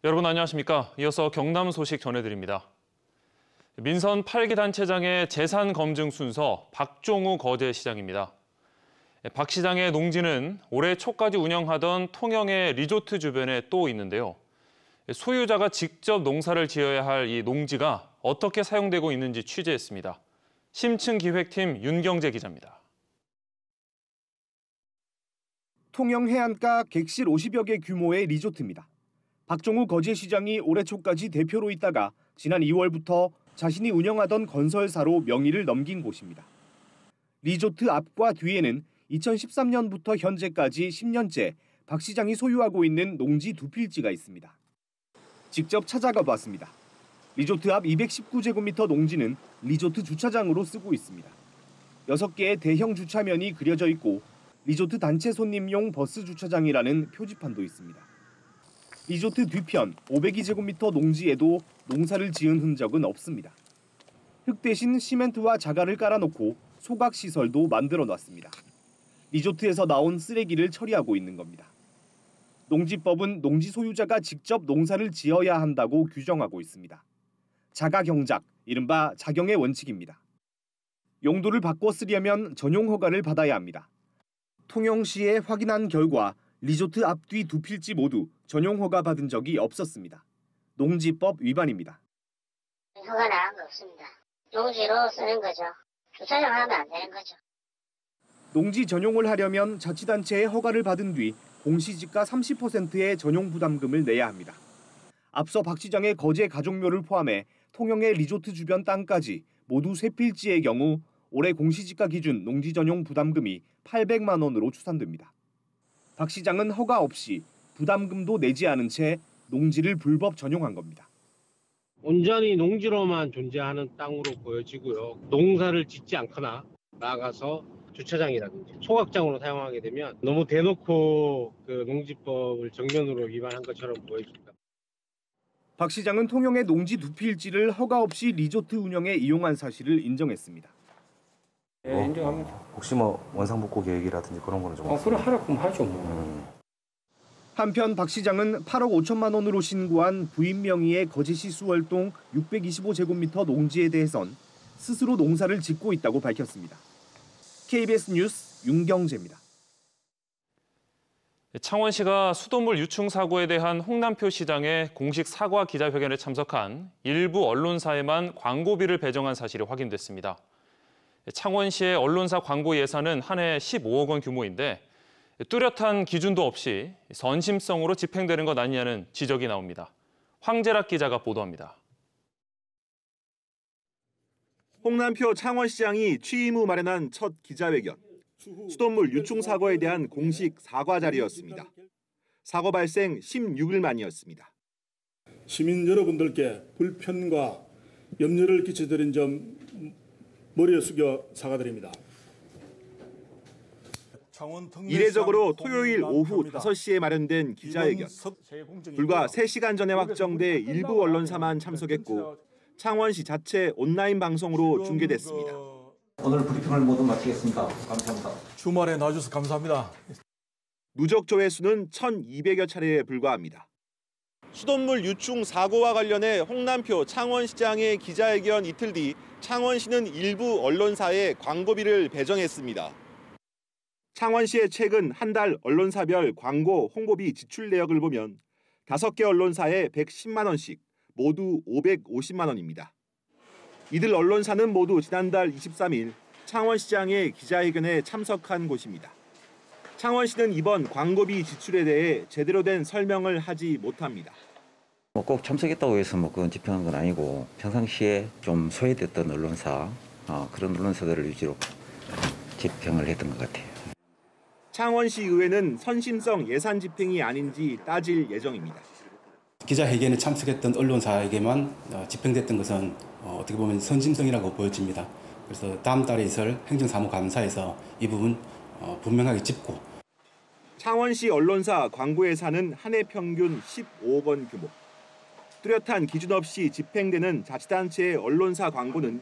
여러분 안녕하십니까? 이어서 경남 소식 전해드립니다. 민선 8기 단체장의 재산 검증 순서 박종우 거제시장입니다. 박 시장의 농지는 올해 초까지 운영하던 통영의 리조트 주변에 또 있는데요. 소유자가 직접 농사를 지어야 할 이 농지가 어떻게 사용되고 있는지 취재했습니다. 심층기획팀 윤경재 기자입니다. 통영 해안가 객실 50여 개 규모의 리조트입니다. 박종우 거제시장이 올해 초까지 대표로 있다가 지난 2월부터 자신이 운영하던 건설사로 명의를 넘긴 곳입니다. 리조트 앞과 뒤에는 2013년부터 현재까지 10년째 박 시장이 소유하고 있는 농지 두 필지가 있습니다. 직접 찾아가 봤습니다. 리조트 앞 219제곱미터 농지는 리조트 주차장으로 쓰고 있습니다. 6개의 대형 주차면이 그려져 있고 리조트 단체 손님용 버스 주차장이라는 표지판도 있습니다. 리조트 뒤편 502제곱미터 농지에도 농사를 지은 흔적은 없습니다. 흙 대신 시멘트와 자갈을 깔아놓고 소각시설도 만들어놨습니다. 리조트에서 나온 쓰레기를 처리하고 있는 겁니다. 농지법은 농지 소유자가 직접 농사를 지어야 한다고 규정하고 있습니다. 자가경작, 이른바 자경의 원칙입니다. 용도를 바꿔 쓰려면 전용 허가를 받아야 합니다. 통영시에 확인한 결과 리조트 앞뒤 두 필지 모두 전용 허가 받은 적이 없었습니다. 농지법 위반입니다. 허가 나간 거 없습니다. 농지로 쓰는 거죠. 주차장 하면 안 되는 거죠. 농지 전용을 하려면 자치단체의 허가를 받은 뒤 공시지가 30%의 전용 부담금을 내야 합니다. 앞서 박 시장의 거제 가족묘를 포함해 통영의 리조트 주변 땅까지 모두 3필지의 경우 올해 공시지가 기준 농지 전용 부담금이 800만 원으로 추산됩니다. 박 시장은 허가 없이 부담금도 내지 않은 채 농지를 불법 전용한 겁니다. 온전히 농지로만 존재하는 땅으로 보여지고요. 농사를 짓지 않거나 나아가서 주차장이라든지 소각장으로 사용하게 되면 너무 대놓고 그 농지법을 정면으로 위반한 것처럼 보여집니다. 박 시장은 통영의 농지 두 필지를 허가 없이 리조트 운영에 이용한 사실을 인정했습니다. 네, 인정합니다. 혹시 원상복구 계획이라든지 그런 거는 좀 그래 하라고 하죠 뭐. 한편 박 시장은 8억 5천만 원으로 신고한 부인 명의의 거제시 수월동 625제곱미터 농지에 대해선 스스로 농사를 짓고 있다고 밝혔습니다. KBS 뉴스 윤경재입니다. 창원시가 수돗물 유충 사고에 대한 홍남표 시장의 공식 사과 기자회견에 참석한 일부 언론사에만 광고비를 배정한 사실이 확인됐습니다. 창원시의 언론사 광고 예산은 한 해 15억 원 규모인데 뚜렷한 기준도 없이 선심성으로 집행되는 것 아니냐는 지적이 나옵니다. 황재락 기자가 보도합니다. 홍남표 창원시장이 취임 후 마련한 첫 기자회견. 수돗물 유충 사고에 대한 공식 사과 자리였습니다. 사고 발생 16일 만이었습니다. 시민 여러분들께 불편과 염려를 끼쳐드린 점 머리에 숙여 사과드립니다. 이례적으로 토요일 오후 5시에 마련된 기자회견. 불과 3시간 전에 확정돼 일부 언론사만 참석했고 창원시 자체 온라인 방송으로 중계됐습니다. 오늘 브리핑을 모두 마치겠습니다. 감사합니다. 주말에 나와주셔서 감사합니다. 누적 조회수는 1,200여 차례에 불과합니다. 수돗물 유충 사고와 관련해 홍남표 창원시장의 기자회견 이틀 뒤 창원시는 일부 언론사에 광고비를 배정했습니다. 창원시의 최근 한 달 언론사별 광고 홍보비 지출 내역을 보면 5개 언론사에 110만 원씩 모두 550만 원입니다. 이들 언론사는 모두 지난달 23일 창원시장의 기자회견에 참석한 곳입니다. 창원시는 이번 광고비 지출에 대해 제대로 된 설명을 하지 못합니다. 꼭 참석했다고 해서 그건 집행한 건 아니고 평상시에 좀 소외됐던 언론사 그런 언론사들을 위주로 집행을 했던 것 같아요. 창원시 의회는 선심성 예산 집행이 아닌지 따질 예정입니다. 기자회견에 참석했던 언론사에게만 집행됐던 것은 어떻게 보면 선심성이라고 보여집니다. 그래서 다음 달에 있을 행정사무감사에서 이 부분 분명하게 짚고. 창원시 언론사 광고 예산은 한 해 평균 15억 원 규모. 뚜렷한 기준 없이 집행되는 자치단체의 언론사 광고는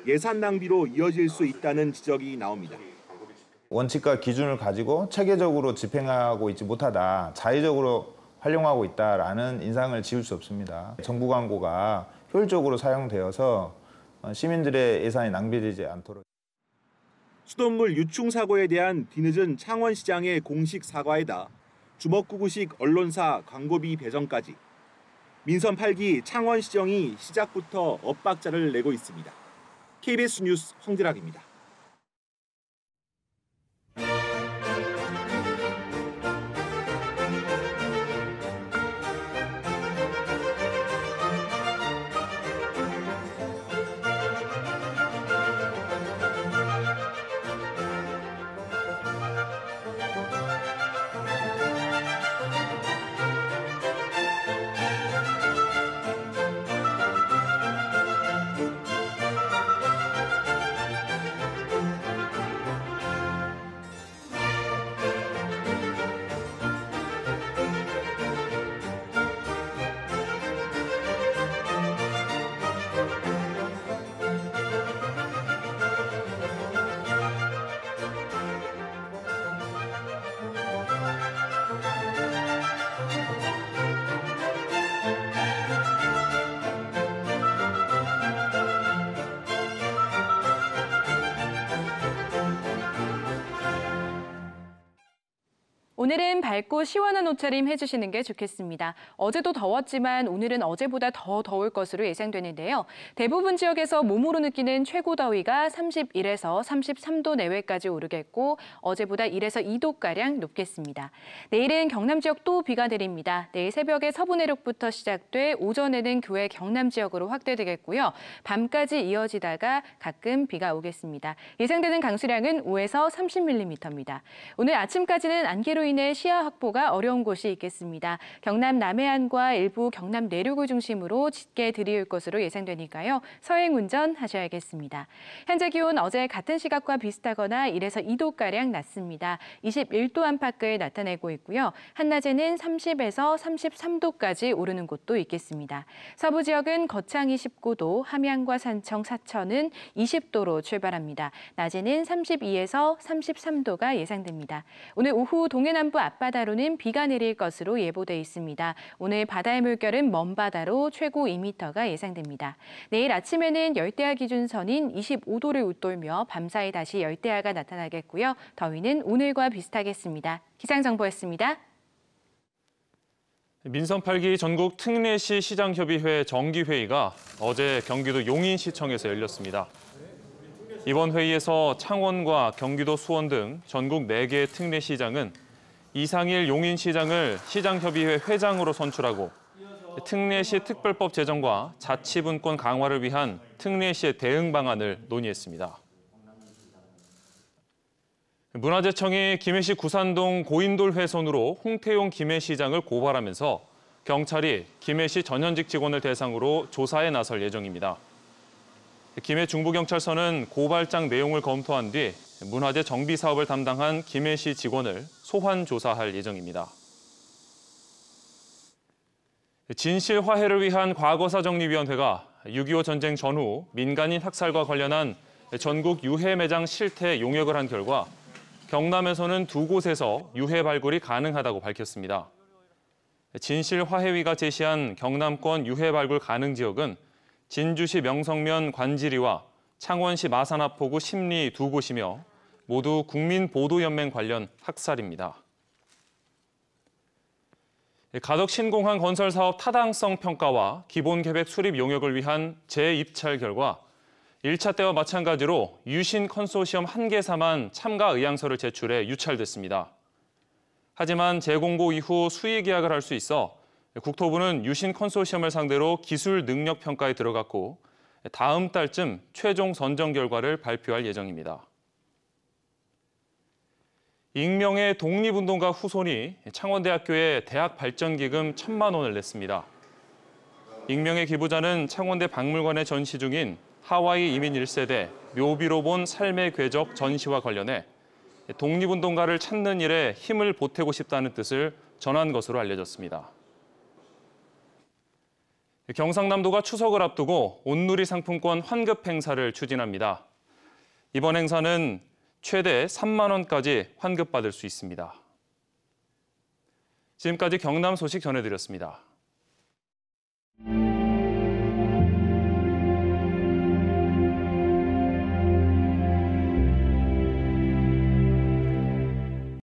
예산 낭비로 이어질 수 있다는 지적이 나옵니다. 원칙과 기준을 가지고 체계적으로 집행하고 있지 못하다. 자의적으로 활용하고 있다라는 인상을 지울 수 없습니다. 정부 광고가 효율적으로 사용되어서 시민들의 예산이 낭비되지 않도록. 수돗물 유충 사고에 대한 뒤늦은 창원시장의 공식 사과에다 주먹구구식 언론사 광고비 배정까지 민선 8기 창원시정이 시작부터 엇박자를 내고 있습니다. KBS 뉴스 황드락입니다. 오늘은 밝고 시원한 옷차림 해주시는 게 좋겠습니다. 어제도 더웠지만 오늘은 어제보다 더 더울 것으로 예상되는데요. 대부분 지역에서 몸으로 느끼는 최고 더위가 31에서 33도 내외까지 오르겠고 어제보다 1에서 2도가량 높겠습니다. 내일은 경남 지역 또 비가 내립니다. 내일 새벽에 서부 내륙부터 시작돼 오전에는 교외 경남 지역으로 확대되겠고요. 밤까지 이어지다가 가끔 비가 오겠습니다. 예상되는 강수량은 5에서 30mm입니다. 오늘 아침까지는 안개로 인해 시야 확보가 어려운 곳이 있겠습니다. 경남 남해안과 일부 경남 내륙을 중심으로 짙게 들이올 것으로 예상되니까요. 서행 운전하셔야겠습니다. 현재 기온 어제 같은 시각과 비슷하거나 1에서 2도가량 낮습니다. 21도 안팎을 나타내고 있고요. 한낮에는 30에서 33도까지 오르는 곳도 있겠습니다. 서부 지역은 거창이 19도, 함양과 산청, 사천은 20도로 출발합니다. 낮에는 32에서 33도가 예상됩니다. 오늘 오후 동해남부 앞바다로는 비가 내릴 것으로 예보돼 있습니다. 오늘 바다의 물결은 먼바다로 최고 2m가 예상됩니다. 내일 아침에는 열대야 기준선인 25도를 웃돌며 밤사이 다시 열대야가 나타나겠고요. 더위는 오늘과 비슷하겠습니다. 기상정보였습니다. 민선 8기 전국 특례시 시장협의회 정기회의가 어제 경기도 용인시청에서 열렸습니다. 이번 회의에서 창원과 경기도 수원 등 전국 4개의 특례시장은 이상일 용인시장을 시장협의회 회장으로 선출하고 특례시 특별법 제정과 자치분권 강화를 위한 특례시의 대응 방안을 논의했습니다. 문화재청이 김해시 구산동 고인돌 훼손으로 홍태용 김해시장을 고발하면서 경찰이 김해시 전현직 직원을 대상으로 조사에 나설 예정입니다. 김해 중부경찰서는 고발장 내용을 검토한 뒤 문화재 정비 사업을 담당한 김해시 직원을 소환 조사할 예정입니다. 진실 화해를 위한 과거사 정리위원회가 6.25 전쟁 전후 민간인 학살과 관련한 전국 유해 매장 실태 용역을 한 결과 경남에서는 2곳에서 유해 발굴이 가능하다고 밝혔습니다. 진실 화해위가 제시한 경남권 유해 발굴 가능 지역은 진주시 명성면 관지리와 창원시 마산하포구 심리 2곳이며 모두 국민보도연맹 관련 학살입니다. 가덕 신공항 건설 사업 타당성 평가와 기본계획 수립 용역을 위한 재입찰 결과 1차 때와 마찬가지로 유신 컨소시엄 1개사만 참가 의향서를 제출해 유찰됐습니다. 하지만 재공고 이후 수의 계약을 할 수 있어 국토부는 유신 컨소시엄을 상대로 기술 능력 평가에 들어갔고 다음 달쯤 최종 선정 결과를 발표할 예정입니다. 익명의 독립운동가 후손이 창원대학교에 대학 발전기금 1,000만 원을 냈습니다. 익명의 기부자는 창원대 박물관에 전시 중인 하와이 이민 1세대 묘비로 본 삶의 궤적 전시와 관련해 독립운동가를 찾는 일에 힘을 보태고 싶다는 뜻을 전한 것으로 알려졌습니다. 경상남도가 추석을 앞두고 온누리 상품권 환급 행사를 추진합니다. 이번 행사는 최대 3만 원까지 환급받을 수 있습니다. 지금까지 경남 소식 전해드렸습니다.